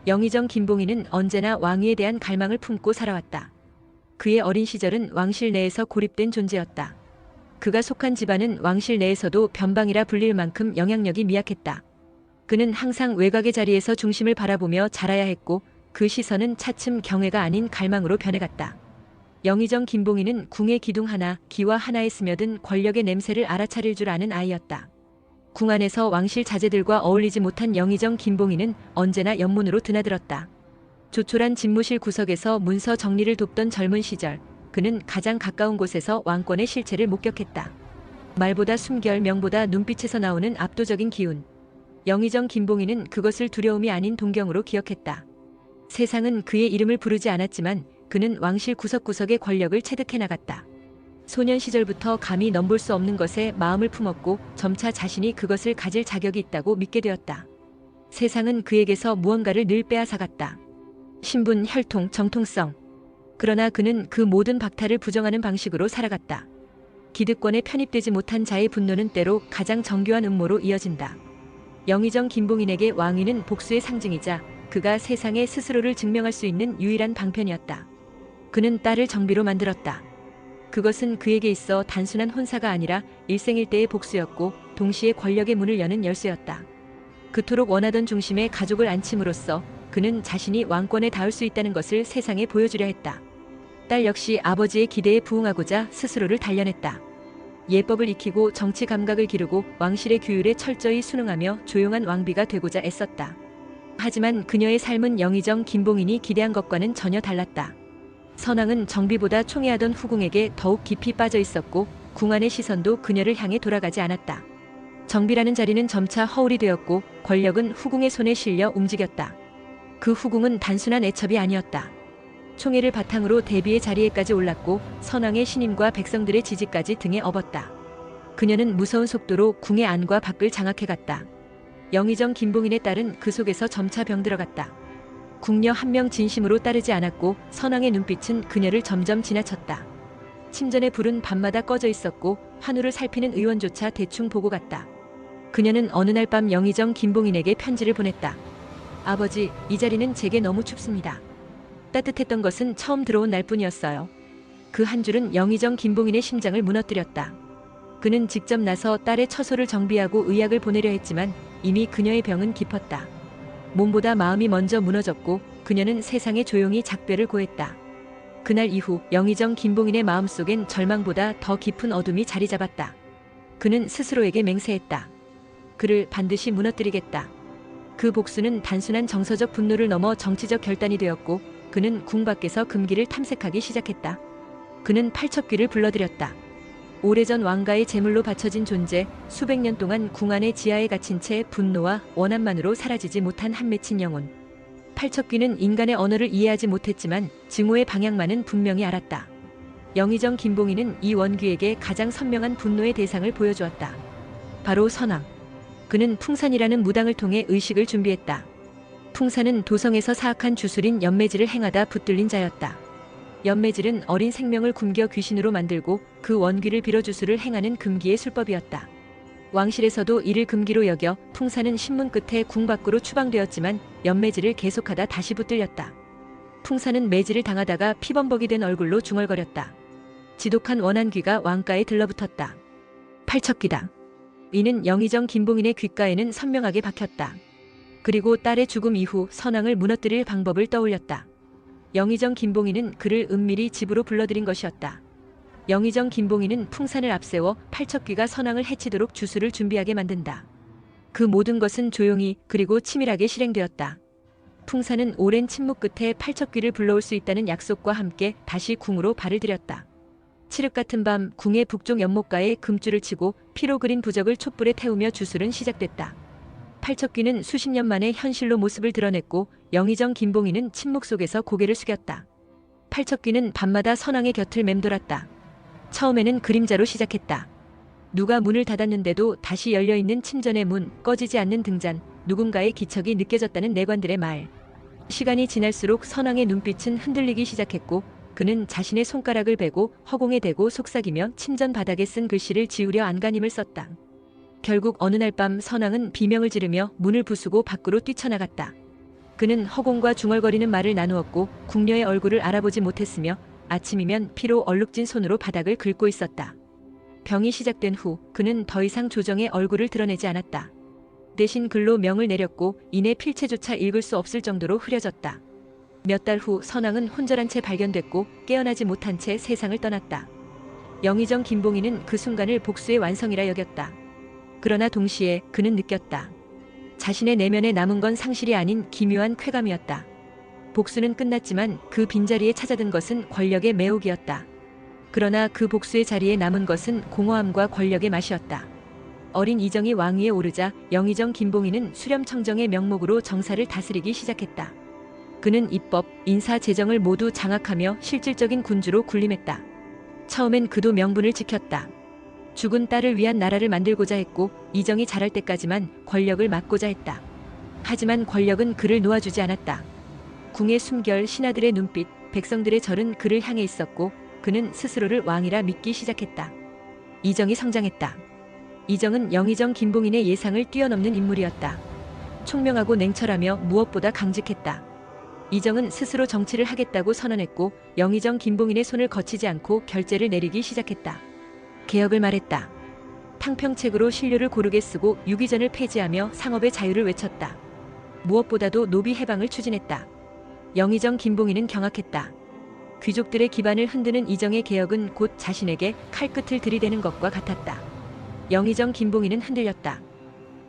영의정 김봉희는 언제나 왕위에 대한 갈망을 품고 살아왔다. 그의 어린 시절은 왕실 내에서 고립된 존재였다. 그가 속한 집안은 왕실 내에서도 변방이라 불릴 만큼 영향력이 미약했다. 그는 항상 외곽의 자리에서 중심을 바라보며 자라야 했고 그 시선은 차츰 경외가 아닌 갈망으로 변해갔다. 영의정 김봉희는 궁의 기둥 하나, 기와 하나에 스며든 권력의 냄새를 알아차릴 줄 아는 아이였다. 궁 안에서 왕실 자제들과 어울리지 못한 영의정 김봉희는 언제나 연문으로 드나들었다. 조촐한 집무실 구석에서 문서 정리를 돕던 젊은 시절, 그는 가장 가까운 곳에서 왕권의 실체를 목격했다. 말보다 숨결, 명보다 눈빛에서 나오는 압도적인 기운. 영의정 김봉희는 그것을 두려움이 아닌 동경으로 기억했다. 세상은 그의 이름을 부르지 않았지만 그는 왕실 구석구석의 권력을 체득해 나갔다. 소년 시절부터 감히 넘볼 수 없는 것에 마음을 품었고 점차 자신이 그것을 가질 자격이 있다고 믿게 되었다. 세상은 그에게서 무언가를 늘 빼앗아갔다. 신분, 혈통, 정통성. 그러나 그는 그 모든 박탈을 부정하는 방식으로 살아갔다. 기득권에 편입되지 못한 자의 분노는 때로 가장 정교한 음모로 이어진다. 영의정 김봉인에게 왕위는 복수의 상징이자 그가 세상에 스스로를 증명할 수 있는 유일한 방편이었다. 그는 딸을 정비로 만들었다. 그것은 그에게 있어 단순한 혼사가 아니라 일생일대의 복수였고 동시에 권력의 문을 여는 열쇠였다. 그토록 원하던 중심에 가족을 안침으로써 그는 자신이 왕권에 닿을 수 있다는 것을 세상에 보여주려 했다. 딸 역시 아버지의 기대에 부응하고자 스스로를 단련했다. 예법을 익히고 정치 감각을 기르고 왕실의 규율에 철저히 순응하며 조용한 왕비가 되고자 애썼다. 하지만 그녀의 삶은 영의정 김봉인이 기대한 것과는 전혀 달랐다. 선왕은 정비보다 총애하던 후궁에게 더욱 깊이 빠져 있었고 궁 안의 시선도 그녀를 향해 돌아가지 않았다. 정비라는 자리는 점차 허울이 되었고 권력은 후궁의 손에 실려 움직였다. 그 후궁은 단순한 애첩이 아니었다. 총애를 바탕으로 대비의 자리에까지 올랐고 선왕의 신임과 백성들의 지지까지 등에 업었다. 그녀는 무서운 속도로 궁의 안과 밖을 장악해갔다. 영의정 김봉인의 딸은 그 속에서 점차 병들어갔다. 궁녀 한 명 진심으로 따르지 않았고 선왕의 눈빛은 그녀를 점점 지나쳤다. 침전의 불은 밤마다 꺼져 있었고 환우를 살피는 의원조차 대충 보고 갔다. 그녀는 어느 날 밤 영의정 김봉인에게 편지를 보냈다. 아버지, 이 자리는 제게 너무 춥습니다. 따뜻했던 것은 처음 들어온 날뿐이었어요. 그 한 줄은 영의정 김봉인의 심장을 무너뜨렸다. 그는 직접 나서 딸의 처소를 정비하고 의약을 보내려 했지만 이미 그녀의 병은 깊었다. 몸보다 마음이 먼저 무너졌고 그녀는 세상에 조용히 작별을 고했다. 그날 이후 영의정 김봉인의 마음속엔 절망보다 더 깊은 어둠이 자리 잡았다. 그는 스스로에게 맹세했다. 그를 반드시 무너뜨리겠다. 그 복수는 단순한 정서적 분노를 넘어 정치적 결단이 되었고 그는 궁 밖에서 금기를 탐색하기 시작했다. 그는 팔척귀를 불러들였다. 오래전 왕가의 제물로 바쳐진 존재, 수백 년 동안 궁 안의 지하에 갇힌 채 분노와 원한만으로 사라지지 못한 한 맺힌 영혼. 팔척귀는 인간의 언어를 이해하지 못했지만 증오의 방향만은 분명히 알았다. 영의정 김봉희는 이 원귀에게 가장 선명한 분노의 대상을 보여주었다. 바로 선왕. 그는 풍산이라는 무당을 통해 의식을 준비했다. 풍산은 도성에서 사악한 주술인 연매질을 행하다 붙들린 자였다. 연매질은 어린 생명을 굶겨 귀신으로 만들고 그 원귀를 빌어 주술을 행하는 금기의 술법이었다. 왕실에서도 이를 금기로 여겨 풍산은 신문 끝에 궁 밖으로 추방되었지만 연매질을 계속하다 다시 붙들렸다. 풍산은 매질을 당하다가 피범벅이 된 얼굴로 중얼거렸다. 지독한 원한귀가 왕가에 들러붙었다. 팔척귀다. 이는 영의정 김봉인의 귓가에는 선명하게 박혔다. 그리고 딸의 죽음 이후 선왕을 무너뜨릴 방법을 떠올렸다. 영의정 김봉희는 그를 은밀히 집으로 불러들인 것이었다. 영의정 김봉희는 풍산을 앞세워 팔척귀가 선왕을 해치도록 주술을 준비하게 만든다. 그 모든 것은 조용히 그리고 치밀하게 실행되었다. 풍산은 오랜 침묵 끝에 팔척귀를 불러올 수 있다는 약속과 함께 다시 궁으로 발을 들였다. 칠흑 같은 밤 궁의 북쪽 연못가에 금줄을 치고 피로 그린 부적을 촛불에 태우며 주술은 시작됐다. 팔척귀는 수십 년 만에 현실로 모습을 드러냈고 영의정 김봉희는 침묵 속에서 고개를 숙였다. 팔척귀는 밤마다 선왕의 곁을 맴돌았다. 처음에는 그림자로 시작했다. 누가 문을 닫았는데도 다시 열려있는 침전의 문, 꺼지지 않는 등잔, 누군가의 기척이 느껴졌다는 내관들의 말. 시간이 지날수록 선왕의 눈빛은 흔들리기 시작했고 그는 자신의 손가락을 베고 허공에 대고 속삭이며 침전 바닥에 쓴 글씨를 지우려 안간힘을 썼다. 결국 어느 날 밤 선왕은 비명을 지르며 문을 부수고 밖으로 뛰쳐나갔다. 그는 허공과 중얼거리는 말을 나누었고 궁녀의 얼굴을 알아보지 못했으며 아침이면 피로 얼룩진 손으로 바닥을 긁고 있었다. 병이 시작된 후 그는 더 이상 조정의 얼굴을 드러내지 않았다. 대신 글로 명을 내렸고 이내 필체조차 읽을 수 없을 정도로 흐려졌다. 몇 달 후 선왕은 혼절한 채 발견됐고 깨어나지 못한 채 세상을 떠났다. 영의정 김봉희는 그 순간을 복수의 완성이라 여겼다. 그러나 동시에 그는 느꼈다. 자신의 내면에 남은 건 상실이 아닌 기묘한 쾌감이었다. 복수는 끝났지만 그 빈자리에 찾아든 것은 권력의 매혹이었다. 그러나 그 복수의 자리에 남은 것은 공허함과 권력의 맛이었다. 어린 이정이 왕위에 오르자 영의정 김봉희는 수렴청정의 명목으로 정사를 다스리기 시작했다. 그는 입법, 인사, 재정을 모두 장악하며 실질적인 군주로 군림했다. 처음엔 그도 명분을 지켰다. 죽은 딸을 위한 나라를 만들고자 했고 이정이 자랄 때까지만 권력을 막고자 했다. 하지만 권력은 그를 놓아주지 않았다. 궁의 숨결, 신하들의 눈빛, 백성들의 절은 그를 향해 있었고 그는 스스로를 왕이라 믿기 시작했다. 이정이 성장했다. 이정은 영의정 김봉인의 예상을 뛰어넘는 인물이었다. 총명하고 냉철하며 무엇보다 강직했다. 이정은 스스로 정치를 하겠다고 선언했고 영의정 김봉인의 손을 거치지 않고 결재를 내리기 시작했다. 개혁을 말했다. 탕평책으로 신료를 고르게 쓰고 유기전을 폐지하며 상업의 자유를 외쳤다. 무엇보다도 노비 해방을 추진했다. 영의정 김봉인은 경악했다. 귀족들의 기반을 흔드는 이정의 개혁은 곧 자신에게 칼끝을 들이대는 것과 같았다. 영의정 김봉인은 흔들렸다.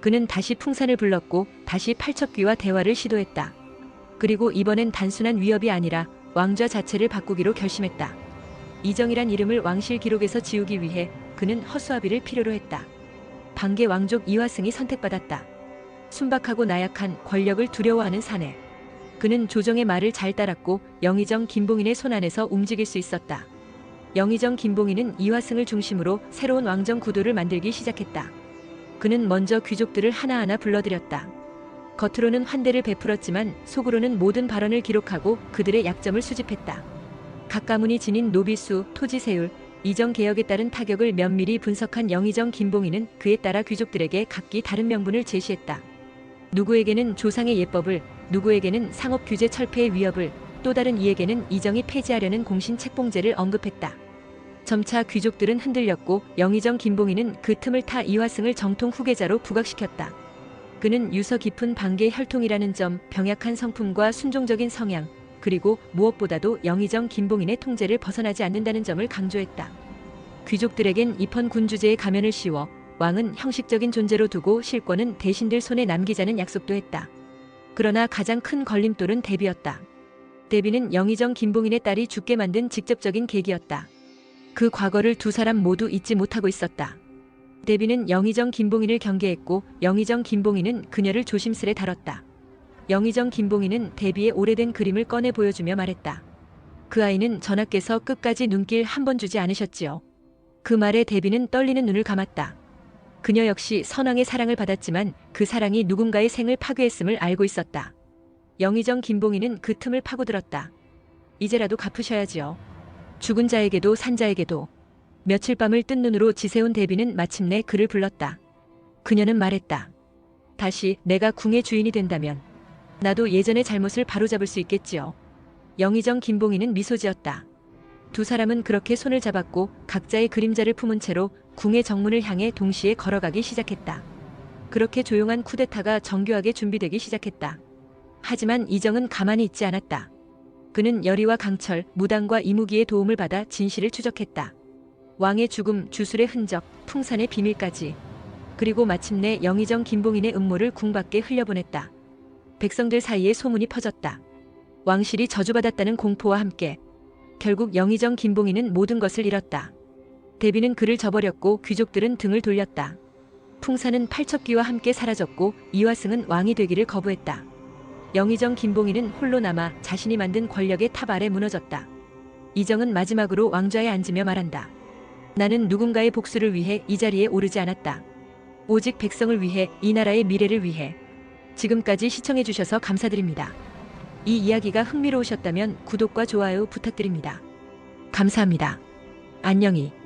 그는 다시 풍산을 불렀고 다시 팔척귀와 대화를 시도했다. 그리고 이번엔 단순한 위협이 아니라 왕좌 자체를 바꾸기로 결심했다. 이정이란 이름을 왕실 기록에서 지우기 위해 그는 허수아비를 필요로 했다. 반개 왕족 이화승이 선택받았다. 순박하고 나약한 권력을 두려워하는 사내. 그는 조정의 말을 잘 따랐고 영의정 김봉인의 손안에서 움직일 수 있었다. 영의정 김봉인은 이화승을 중심으로 새로운 왕정 구도를 만들기 시작했다. 그는 먼저 귀족들을 하나하나 불러들였다. 겉으로는 환대를 베풀었지만 속으로는 모든 발언을 기록하고 그들의 약점을 수집했다. 각 가문이 지닌 노비수, 토지세율, 이정개혁에 따른 타격을 면밀히 분석한 영의정 김봉인은 그에 따라 귀족들에게 각기 다른 명분을 제시했다. 누구에게는 조상의 예법을, 누구에게는 상업규제 철폐의 위협을, 또 다른 이에게는 이정이 폐지하려는 공신 책봉제를 언급했다. 점차 귀족들은 흔들렸고 영의정 김봉인은 그 틈을 타 이화승을 정통 후계자로 부각시켰다. 그는 유서 깊은 반개 혈통이라는 점, 병약한 성품과 순종적인 성향, 그리고 무엇보다도 영의정 김봉인의 통제를 벗어나지 않는다는 점을 강조했다. 귀족들에겐 입헌 군주제의 가면을 씌워 왕은 형식적인 존재로 두고 실권은 대신들 손에 남기자는 약속도 했다. 그러나 가장 큰 걸림돌은 대비였다. 대비는 영의정 김봉인의 딸이 죽게 만든 직접적인 계기였다. 그 과거를 두 사람 모두 잊지 못하고 있었다. 대비는 영의정 김봉인을 경계했고 영의정 김봉인은 그녀를 조심스레 다뤘다. 영의정 김봉인은 대비의 오래된 그림을 꺼내 보여주며 말했다. 그 아이는 전하께서 끝까지 눈길 한 번 주지 않으셨지요. 그 말에 대비는 떨리는 눈을 감았다. 그녀 역시 선왕의 사랑을 받았지만 그 사랑이 누군가의 생을 파괴했음을 알고 있었다. 영의정 김봉인은 그 틈을 파고들었다. 이제라도 갚으셔야지요. 죽은 자에게도 산 자에게도. 며칠 밤을 뜬 눈으로 지새운 대비는 마침내 그를 불렀다. 그녀는 말했다. 다시 내가 궁의 주인이 된다면 나도 예전의 잘못을 바로잡을 수 있겠지요. 영의정 김봉인은 미소 지었다. 두 사람은 그렇게 손을 잡았고 각자의 그림자를 품은 채로 궁의 정문을 향해 동시에 걸어가기 시작했다. 그렇게 조용한 쿠데타가 정교하게 준비되기 시작했다. 하지만 이정은 가만히 있지 않았다. 그는 열의와 강철, 무당과 이무기의 도움을 받아 진실을 추적했다. 왕의 죽음, 주술의 흔적, 풍산의 비밀까지. 그리고 마침내 영의정 김봉인의 음모를 궁 밖에 흘려보냈다. 백성들 사이에 소문이 퍼졌다. 왕실이 저주받았다는 공포와 함께 결국 영의정 김봉인은 모든 것을 잃었다. 대비는 그를 저버렸고 귀족들은 등을 돌렸다. 풍산은 팔척귀와 함께 사라졌고 이화승은 왕이 되기를 거부했다. 영의정 김봉인은 홀로 남아 자신이 만든 권력의 탑 아래 무너졌다. 이정은 마지막으로 왕좌에 앉으며 말한다. 나는 누군가의 복수를 위해 이 자리에 오르지 않았다. 오직 백성을 위해, 이 나라의 미래를 위해. 지금까지 시청해주셔서 감사드립니다. 이 이야기가 흥미로우셨다면 구독과 좋아요 부탁드립니다. 감사합니다. 안녕히.